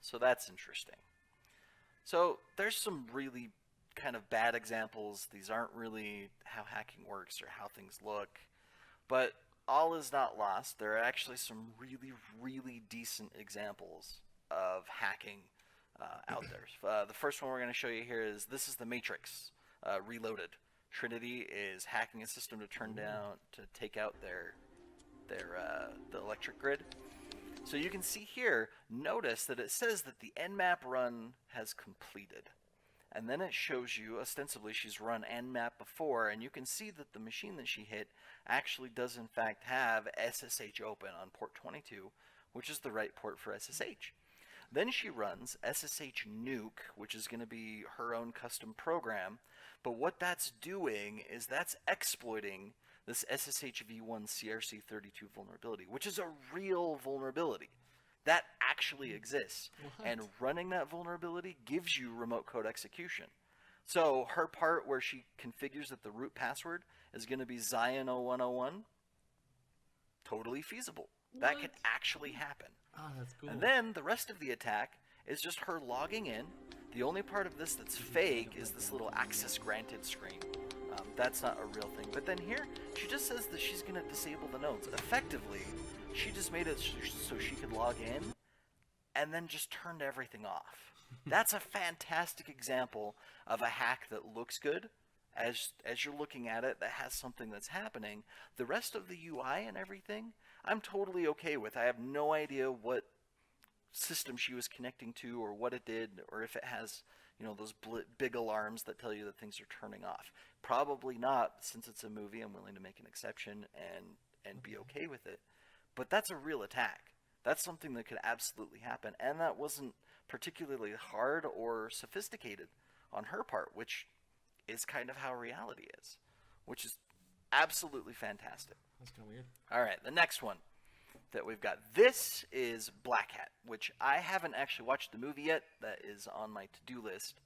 So that's interesting. So there's some really kind of bad examples. These aren't really how hacking works or how things look. But all is not lost. There are actually some really, really decent examples of hacking out there. The first one we're going to show you here is this is the Matrix Reloaded. Trinity is hacking a system to turn down to take out their the electric grid. So you can see here, notice that it says that the Nmap run has completed. And then it shows you, ostensibly, she's run Nmap before, and you can see that the machine that she hit actually does in fact have SSH open on port 22, which is the right port for SSH. Then she runs SSH nuke, which is going to be her own custom program, but what that's doing is that's exploiting this SSH v1 CRC32 vulnerability, which is a real vulnerability. That actually exists. What? And running that vulnerability gives you remote code execution. So her part where she configures that the root password is going to be Zion0101, totally feasible. That What? could actually happen. Ah, that's cool. And then the rest of the attack is just her logging in. The only part of this that's fake is this little access granted screen. That's not a real thing. But then here, she just says that she's going to disable the nodes. Effectively, she just made it so she could log in and then just turned everything off. That's a fantastic example of a hack that looks good. As you're looking at it, that has something that's happening. The rest of the UI and everything, I'm totally okay with. I have no idea what system she was connecting to or what it did, or if it has, you know, those big alarms that tell you that things are turning off. Probably not. Since it's a movie, I'm willing to make an exception and be okay with it. But that's a real attack. That's something that could absolutely happen, and that wasn't particularly hard or sophisticated on her part, which is kind of how reality is, which is absolutely fantastic. That's kind of weird. All right, the next one that we've got. This is Black Hat, which I haven't actually watched the movie yet. That is on my to-do list.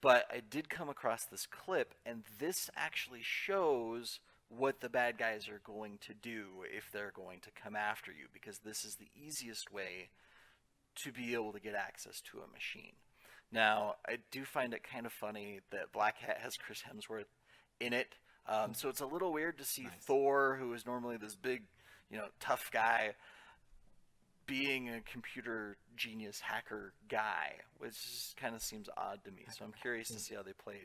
But I did come across this clip, and this actually shows what the bad guys are going to do if they're going to come after you, because this is the easiest way to be able to get access to a machine. Now, I do find it kind of funny that Black Hat has Chris Hemsworth in it. So it's a little weird to see Nice. Thor, who is normally this big, you know, tough guy, being a computer genius hacker guy, which just kind of seems odd to me. So I'm curious to see how they play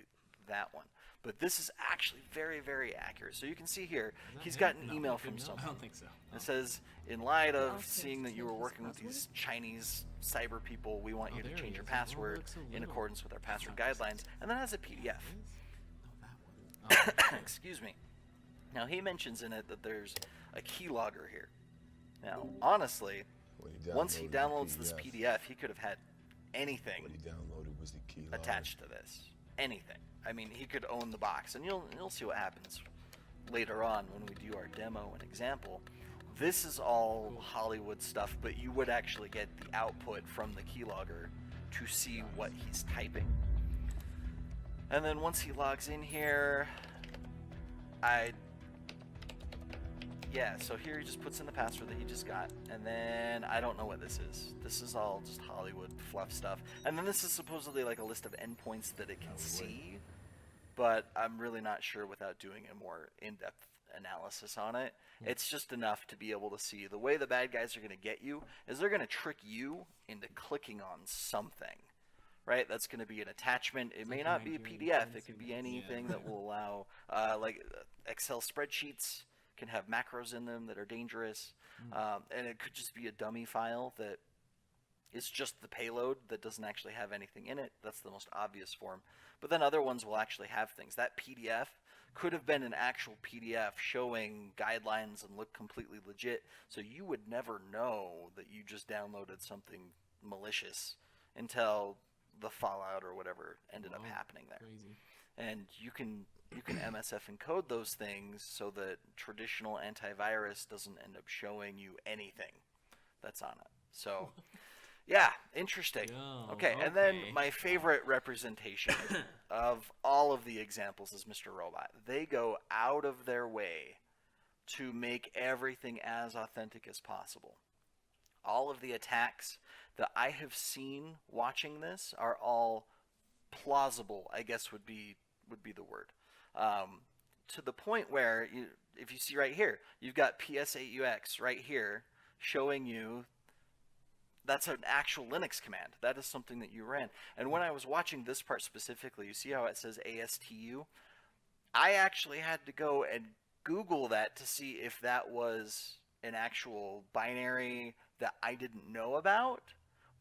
that one. But this is actually very, very accurate. So you can see here, he's got an email from I someone. don't think so. It says, in light of Okay, seeing that you were working with these Chinese cyber people, we want Oh, you to there he change your is. It all password looks a in little- accordance with our password Not guidelines. And then it has a PDF. Oh, that one. Oh, Excuse me. Now, he mentions in it that there's a keylogger here. Now, honestly, once he downloads this PDF, he could have had anything What he downloaded was the key attached to this. Anything. I mean, he could own the box, and you'll see what happens later on when we do our demo and example. This is all Hollywood stuff, but you would actually get the output from the keylogger to see what he's typing. And then once he logs in here, yeah, so here he just puts in the password that he just got, and then I don't know what this is. This is all just Hollywood fluff stuff. And then this is supposedly like a list of endpoints that it can see, but I'm really not sure without doing a more in-depth analysis on it. It's just enough to be able to see the way the bad guys are going to get you is they're going to trick you into clicking on something. Right, that's going to be an attachment. It may like not be a Nigerian PDF. It could be fancy ones. anything Yeah. that will allow, like Excel spreadsheets can have macros in them that are dangerous, and it could just be a dummy file that is just the payload that doesn't actually have anything in it. That's the most obvious form. But then other ones will actually have things. That PDF could have been an actual PDF showing guidelines and look completely legit, so you would never know that you just downloaded something malicious until the fallout or whatever ended up Wow, happening there. Crazy. And you can MSF encode those things so that traditional antivirus doesn't end up showing you anything that's on it. So, yeah, interesting. Yo, Okay, and then okay. my favorite representation of all of the examples is Mr. Robot. They go out of their way to make everything as authentic as possible. All of the attacks that I have seen watching this are all plausible, I guess would be the word. Um, to the point where if you see right here, you've got PS8UX right here showing you that's an actual Linux command. That is something that you ran. And when I was watching this part specifically, you see how it says ASTU? I actually had to go and Google that to see if that was an actual binary that I didn't know about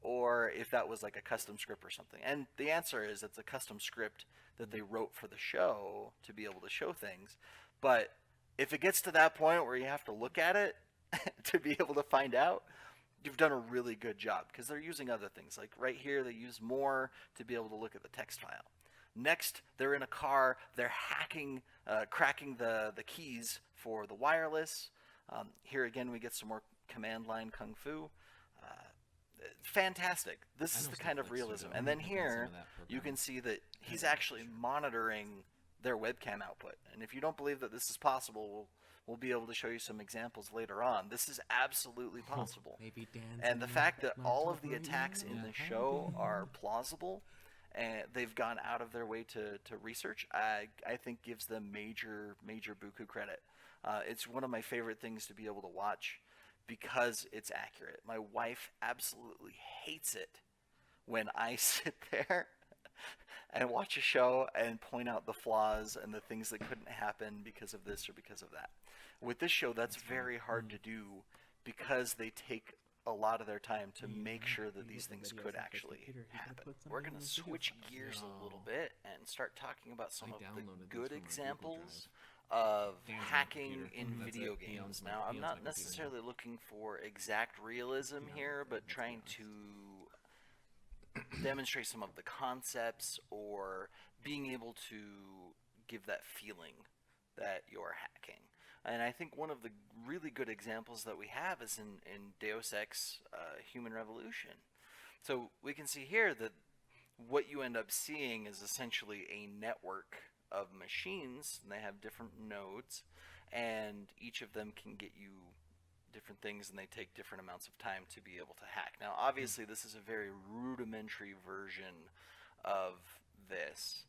or if that was like a custom script or something. And the answer is it's a custom script that they wrote for the show to be able to show things. But if it gets to that point where you have to look at it to be able to find out, you've done a really good job because they're using other things. Like right here, they use more to be able to look at the text file. Next, they're in a car. They're hacking, cracking the keys for the wireless. Here again, we get some more command line kung fu. Fantastic. This I is know the some kind of flicks too, realism. though. And then I've done some here, of that you can programming. see that he's Yeah, actually sure. monitoring their webcam output. And if you don't believe that this is possible, we'll be able to show you some examples later on. This is absolutely possible. Maybe dance And the fact that my all of top the right attacks now. in Yeah. the show are plausible and they've gone out of their way to research, I think gives them major buku credit. It's one of my favorite things to be able to watch because it's accurate. My wife absolutely hates it when I sit there and watch a show and point out the flaws and the things that couldn't happen because of this or because of that. With this show, that's That's funny. very hard to do because they take a lot of their time to make Yeah, sure that you these get the things videos could off his actually computer, he could've happen. put We're something going in to his video switch files. gears a little No. bit and start talking about some I of the downloaded this good from my Google examples Drive. of Dan's on my hacking computer. in That's video it. games. Now, I'm He owns not my computer now. necessarily looking for exact realism He owns here, my but phone, let's be trying honest. to demonstrate some of the concepts or being able to give that feeling that you're hacking. And I think one of the really good examples that we have is in Deus Ex Human Revolution. So we can see here that what you end up seeing is essentially a network of machines, and they have different nodes, and each of them can get you different things, and they take different amounts of time to be able to hack. Now, obviously, this is a very rudimentary version of this,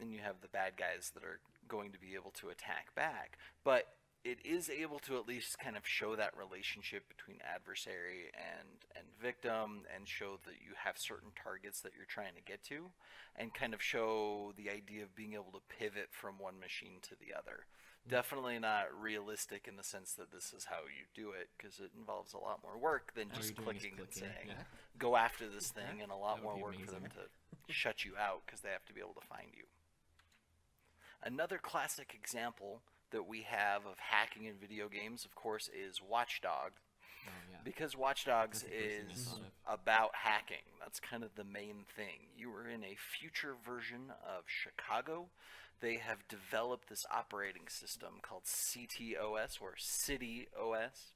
and you have the bad guys that are going to be able to attack back, but it is able to at least kind of show that relationship between adversary and victim and show that you have certain targets that you're trying to get to and kind of show the idea of being able to pivot from one machine to the other. Definitely not realistic in the sense that this is how you do it because it involves a lot more work than All just you're doing is clicking and saying Yeah. go after this thing and a lot That would more be work for them amazing. to shut you out because they have to be able to find you. Another classic example that we have of hacking in video games, of course, is Watchdog. Oh yeah. Because Watch Dogs That's the first thing I is thought of. about hacking. That's kind of the main thing. You are in a future version of Chicago. They have developed this operating system called CTOS or City OS.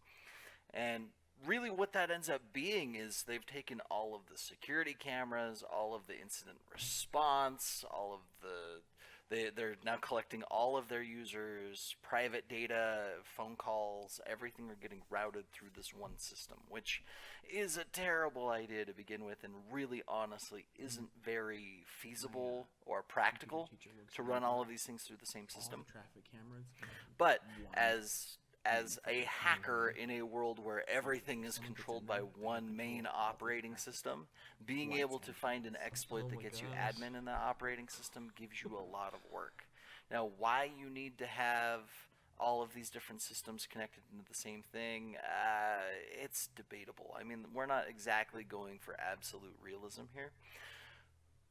And really, what that ends up being is they've taken all of the security cameras, all of the incident response, all of the they're now collecting all of their users' private data, phone calls, everything are getting routed through this one system, which is a terrible idea to begin with and really honestly isn't very feasible or practical Computer teacher works to really run all hard. of these things through the same All system. the traffic cameras. But One. as a hacker in a world where everything is controlled by one main operating system, being able to find an exploit Oh that my gets you gosh. admin in that operating system gives you a lot of work. Now, why you need to have all of these different systems connected into the same thing, it's debatable. I mean, we're not exactly going for absolute realism here.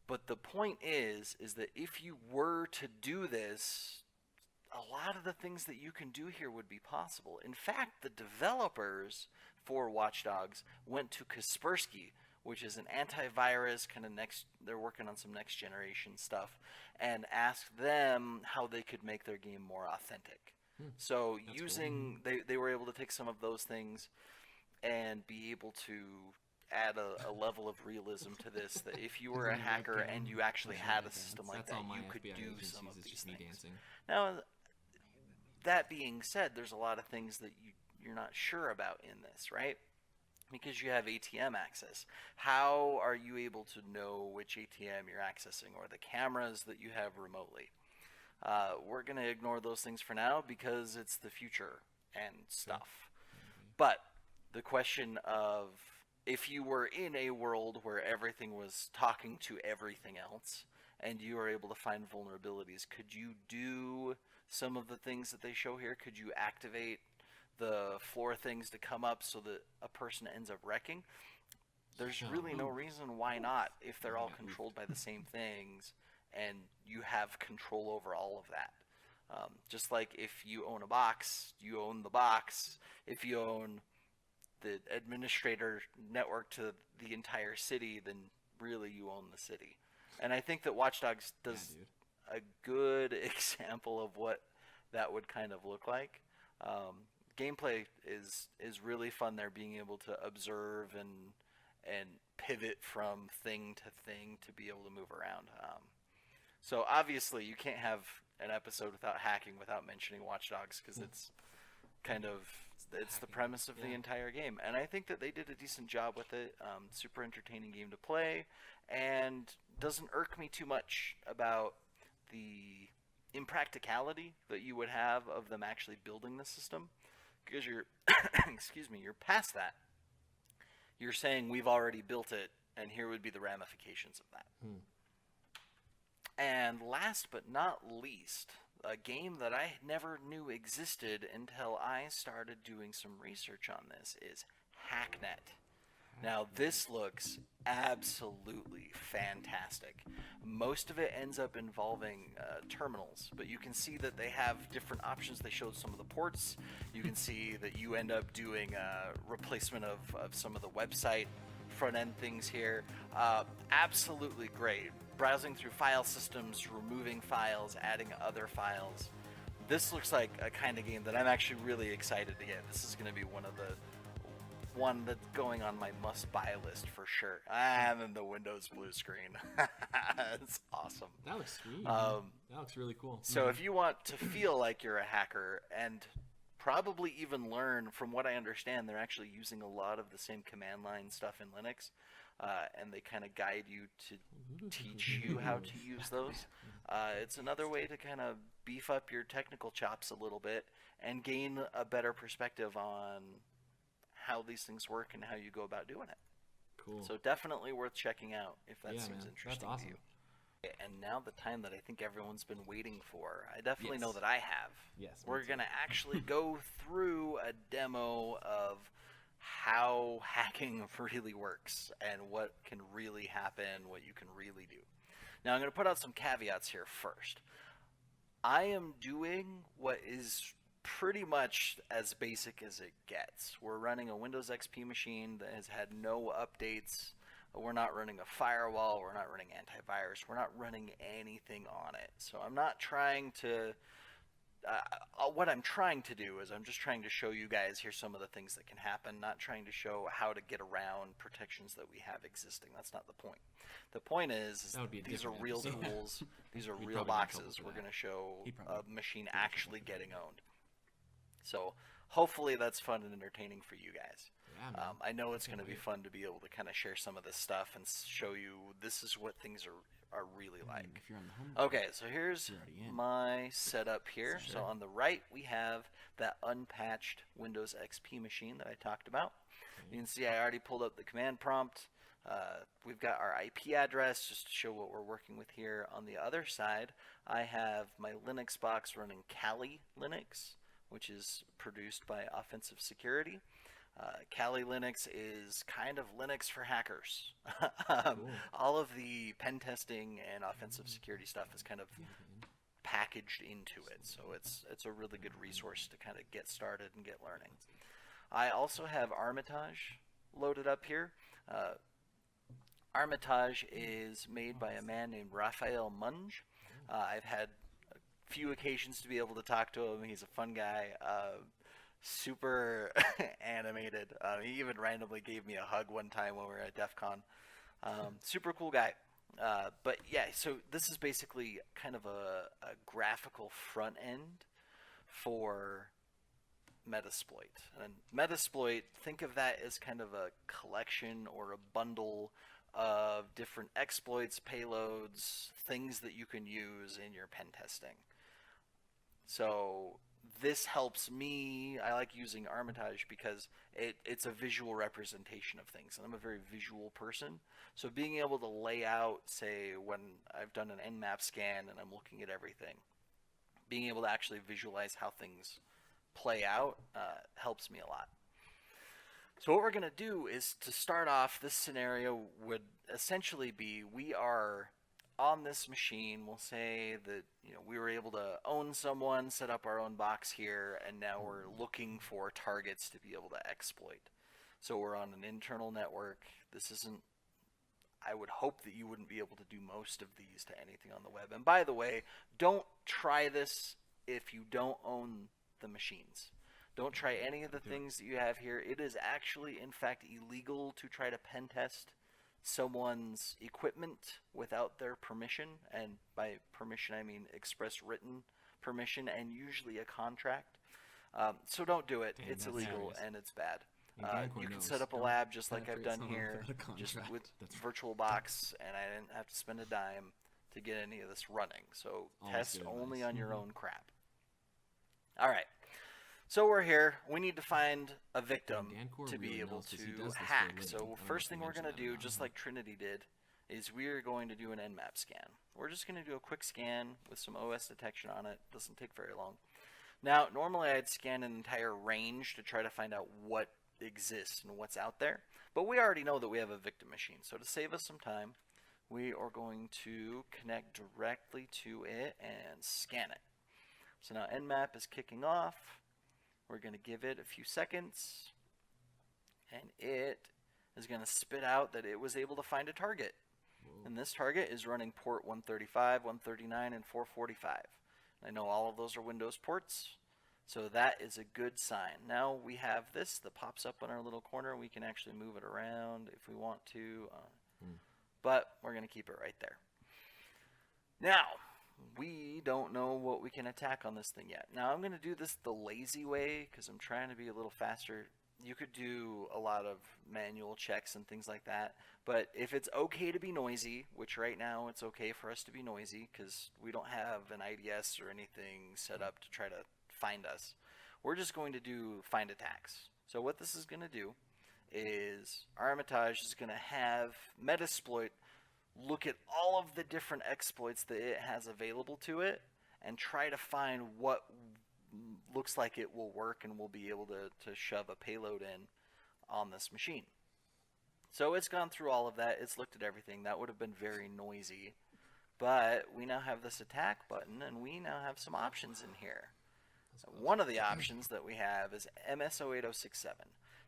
But the point is that if you were to do this, a lot of the things that you can do here would be possible. In fact, the developers for Watch Dogs went to Kaspersky, which is an antivirus kind of they're working on some next generation stuff, and asked them how they could make their game more authentic. So That's using they were able to take some of those things and be able to add a level of realism to this that if you were a On the hacker webcam, and you actually pushing had my a system dance. like That's that, all my you could FBI do agent some of sees is these just me things. dancing. Now, that being said, there's a lot of things that you're not sure about in this, right? because you have ATM access. How are you able to know which ATM you're accessing, or the cameras that you have remotely? We're going to ignore those things for now because it's the future and stuff. But the question of, if you were in a world where everything was talking to everything else and you were able to find vulnerabilities, could you do some of the things that they show here? Could you activate the floor things to come up so that a person ends up wrecking? There's really no reason why not, if they're all controlled by the same things and you have control over all of that. Just like if you own a box, you own the box. If you own the administrator network to the entire city, then really you own the city. And I think that Watch Dogs does a good example of what that would kind of look like. Gameplay is really fun there, being able to observe and pivot from thing to thing to be able to move around. So obviously you can't have an episode without hacking, without mentioning Watch Dogs, because it's kind of, it's the premise of the entire game. And I think that they did a decent job with it. Super entertaining game to play, and doesn't irk me too much about the impracticality that you would have of them actually building the system, because you're excuse me, you're past that. You're saying we've already built it, and here would be the ramifications of that. And last but not least, a game that I never knew existed until I started doing some research on this is Hacknet. Now, this looks absolutely fantastic. Most of it ends up involving terminals, but you can see that they have different options. They showed some of the ports. You can see that you end up doing replacement of some of the website front-end things here. Absolutely great. Browsing through file systems, removing files, adding other files. This looks like a kind of game that I'm actually really excited to get. This is going to be one that's going on my must-buy list for sure. And then the Windows blue screen. It's awesome. That looks sweet. That looks really cool. So if you want to feel like you're a hacker, and probably even learn, from what I understand, they're actually using a lot of the same command line stuff in Linux, and they kind of guide you to teach you how to use those. It's another way to kind of beef up your technical chops a little bit and gain a better perspective on how these things work and how you go about doing it. Cool. So definitely worth checking out if that seems man. interesting That's awesome. to you. And now the time that I think everyone's been waiting for. I definitely know that I have. Yes. We're going to actually go through a demo of how hacking really works and what can really happen, what you can really do. Now I'm going to put out some caveats here first. I am doing what is pretty much as basic as it gets. We're running a Windows XP machine that has had no updates. We're not running a firewall. We're not running antivirus. We're not running anything on it. So I'm not trying to... what I'm trying to do is I'm just trying to show you guys, here's some of the things that can happen, not trying to show how to get around protections that we have existing. That's not the point. The point is these are real tools. These are real boxes. We're going to show a machine actually getting owned. So hopefully that's fun and entertaining for you guys. Yeah, I know it's going to be fun to be able to kind of share some of this stuff and show you this is what things are really like. If you're on the home Okay, so here's my setup here. So on the right we have that unpatched Windows XP machine that I talked about. You can see I already pulled up the command prompt. We've got our IP address just to show what we're working with here. On the other side, I have my Linux box running Kali Linux, which is produced by Offensive Security. Kali Linux is kind of Linux for hackers. All of the pen testing and offensive security stuff is kind of packaged into it, so it's a really good resource to kind of get started and get learning. I also have Armitage loaded up here. Armitage is made by a man named Raphael Munge. I've had a few occasions to be able to talk to him. He's a fun guy. Super animated. He even randomly gave me a hug one time when we were at DEF CON. Super cool guy. But yeah, so this is basically kind of a graphical front end for Metasploit. And Metasploit, think of that as kind of a collection or a bundle of different exploits, payloads, things that you can use in your pen testing. So this helps me. I like using Armitage because it's a visual representation of things, and I'm a very visual person. So being able to lay out, say, when I've done an Nmap scan and I'm looking at everything, being able to actually visualize how things play out helps me a lot. So what we're going to do is, to start off, this scenario would essentially be, we are on this machine. We'll say that we were able to own someone, set up our own box here, and now we're looking for targets to be able to exploit. So we're on an internal network. This isn't, I would hope that you wouldn't be able to do most of these to anything on the web. And by the way, don't try this if you don't own the machines. Don't try any of the things that you have here. It is actually, in fact, illegal to try to pen test someone's equipment without their permission. And by permission, I mean express written permission and usually a contract. So don't do it. It's illegal and it's bad. You can set up a lab just like I've done here, just with VirtualBox, and I didn't have to spend a dime to get any of this running. So test only on your own crap. All right. So we're here. We need to find a victim to be able to hack. So first thing we're going to do, just like Trinity did, is we are going to do an Nmap scan. We're just going to do a quick scan with some OS detection on it. Doesn't take very long. Now, normally I'd scan an entire range to try to find out what exists and what's out there, but we already know that we have a victim machine. So to save us some time, we are going to connect directly to it and scan it. So now Nmap is kicking off. We're going to give it a few seconds, and it is going to spit out that it was able to find a target. Whoa. And this target is running port 135, 139, and 445. I know all of those are Windows ports, so that is a good sign. Now we have this that pops up on our little corner. We can actually move it around if we want to, but we're going to keep it right there. Now, we don't know what we can attack on this thing yet. Now I'm going to do this the lazy way because I'm trying to be a little faster. You could do a lot of manual checks and things like that, but if it's okay to be noisy, which right now it's okay for us to be noisy because we don't have an IDS or anything set up to try to find us, we're just going to do find attacks. So what this is going to do is Armitage is going to have Metasploit look at all of the different exploits that it has available to it and try to find what looks like it will work and will be able to shove a payload in on this machine. So it's gone through all of that. It's looked at everything. That would have been very noisy. But we now have this attack button, and we now have some options in here. One of the options that we have is MS08067.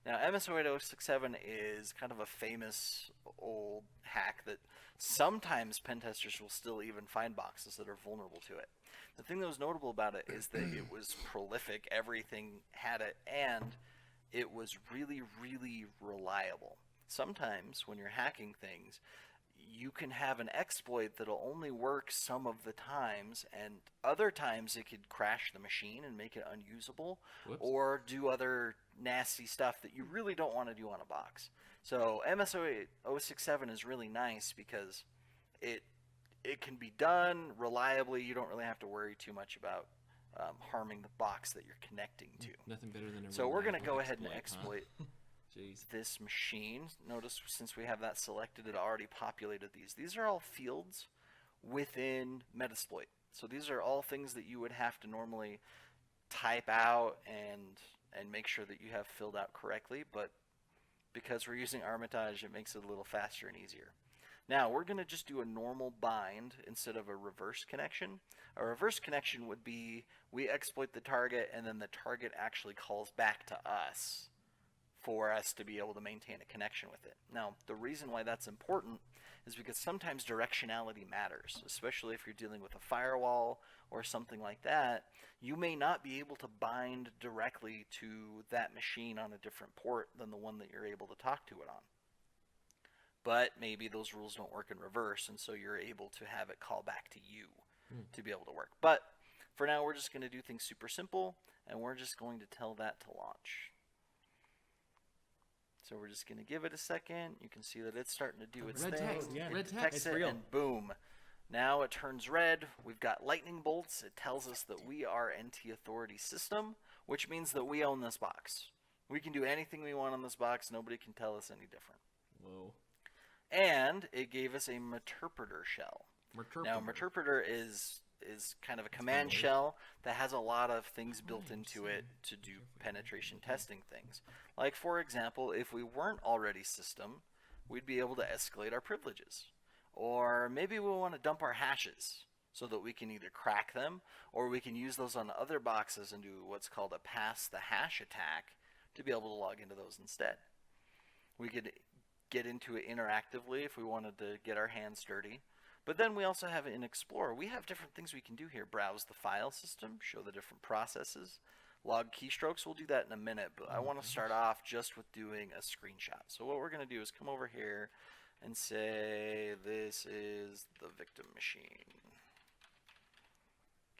Now, MS08067 is kind of a famous old hack that sometimes pen testers will still even find boxes that are vulnerable to it. The thing that was notable about it is that it was prolific. Everything had it, and it was really, really reliable. Sometimes when you're hacking things, you can have an exploit that'll only work some of the times, and other times it could crash the machine and make it unusable. Whoops. Or do other nasty stuff that you really don't want to do on a box. So MS067 is really nice because it can be done reliably. You don't really have to worry too much about harming the box that you're connecting to. Nothing better than a So we're going to go ahead and exploit Jeez. this machine. Notice since we have that selected, it already populated these. These are all fields within Metasploit. So these are all things that you would have to normally type out and make sure that you have filled out correctly, but because we're using Armitage, it makes it a little faster and easier. Now we're going to just do a normal bind instead of a reverse connection. A reverse connection would be we exploit the target and then the target actually calls back to us for us to be able to maintain a connection with it. Now, the reason why that's important is because sometimes directionality matters, especially if you're dealing with a firewall or something like that. You may not be able to bind directly to that machine on a different port than the one that you're able to talk to it on. But maybe those rules don't work in reverse, and so you're able to have it call back to you to be able to work. But for now, we're just going to do things super simple, and we're just going to tell that to launch. So we're just going to give it a second. You can see that it's starting to do its red thing. text. Yeah. Red text. Detects it, real. and boom. Now it turns red. We've got lightning bolts. It tells us that we are NT Authority system, which means that we own this box. We can do anything we want on this box. Nobody can tell us any different. Whoa. And it gave us a Meterpreter shell. Now, Meterpreter is kind of a command shell that has a lot of things built into it to do penetration testing things. Like, for example, if we weren't already system, we'd be able to escalate our privileges. Or maybe we want to dump our hashes so that we can either crack them, or we can use those on other boxes and do what's called a pass the hash attack to be able to log into those instead. We could get into it interactively if we wanted to get our hands dirty. But then we also have it in Explorer. We have different things we can do here. Browse the file system, show the different processes, log keystrokes. We'll do that in a minute, but I want to start off just with doing a screenshot. So what we're going to do is come over here and say this is the victim machine.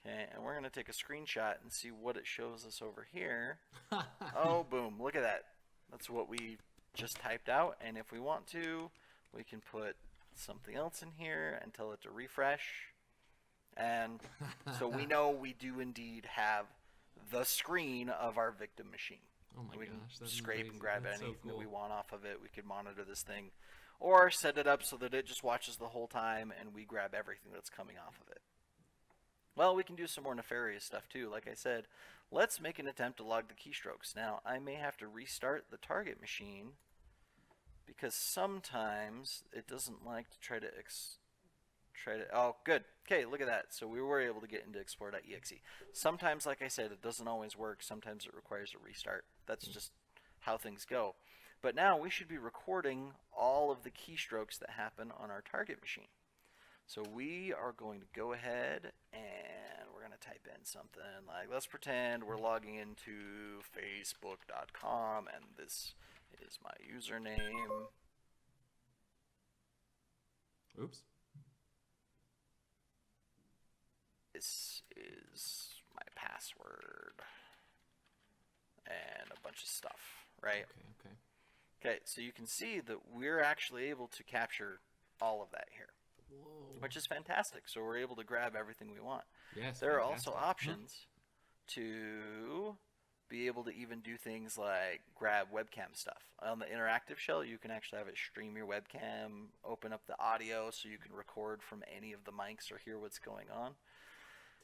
Okay, and we're going to take a screenshot and see what it shows us over here. Oh, boom. Look at that. That's what we just typed out. And if we want to, we can put something else in here and tell it to refresh. And so we know we do indeed have the screen of our victim machine. Oh my we gosh, can that's scrape amazing. and grab That's anything so cool. that we want off of it. We could monitor this thing, or set it up so that it just watches the whole time and we grab everything that's coming off of it. Well, we can do some more nefarious stuff too. Like I said, let's make an attempt to log the keystrokes. Now, I may have to restart the target machine because sometimes it doesn't like to try to oh, good. Okay, look at that. So we were able to get into explore.exe. Sometimes, like I said, it doesn't always work. Sometimes it requires a restart. That's just how things go. But now we should be recording all of the keystrokes that happen on our target machine. So we are going to go ahead and we're going to type in something like, let's pretend we're logging into facebook.com and this is my username. Oops. This is my password and a bunch of stuff, right? Okay. Okay, so you can see that we're actually able to capture all of that here. Whoa. Which is fantastic. So we're able to grab everything we want. Yes. There are fantastic. also options to be able to even do things like grab webcam stuff. On the interactive shell, you can actually have it stream your webcam, open up the audio so you can record from any of the mics or hear what's going on.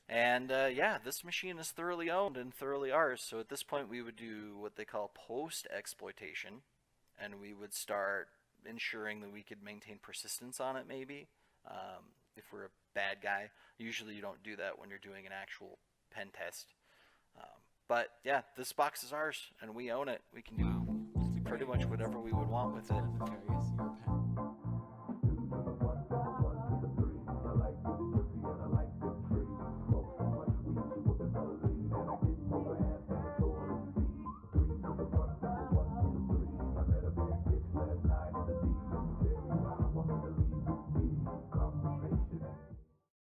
And yeah, this machine is thoroughly owned and thoroughly ours. So at this point, we would do what they call post-exploitation, and we would start ensuring that we could maintain persistence on it maybe. If we're a bad guy, usually you don't do that when you're doing an actual pen test. But yeah, this box is ours and we own it. We can do pretty much whatever we would want with it. Nefarious, your pen.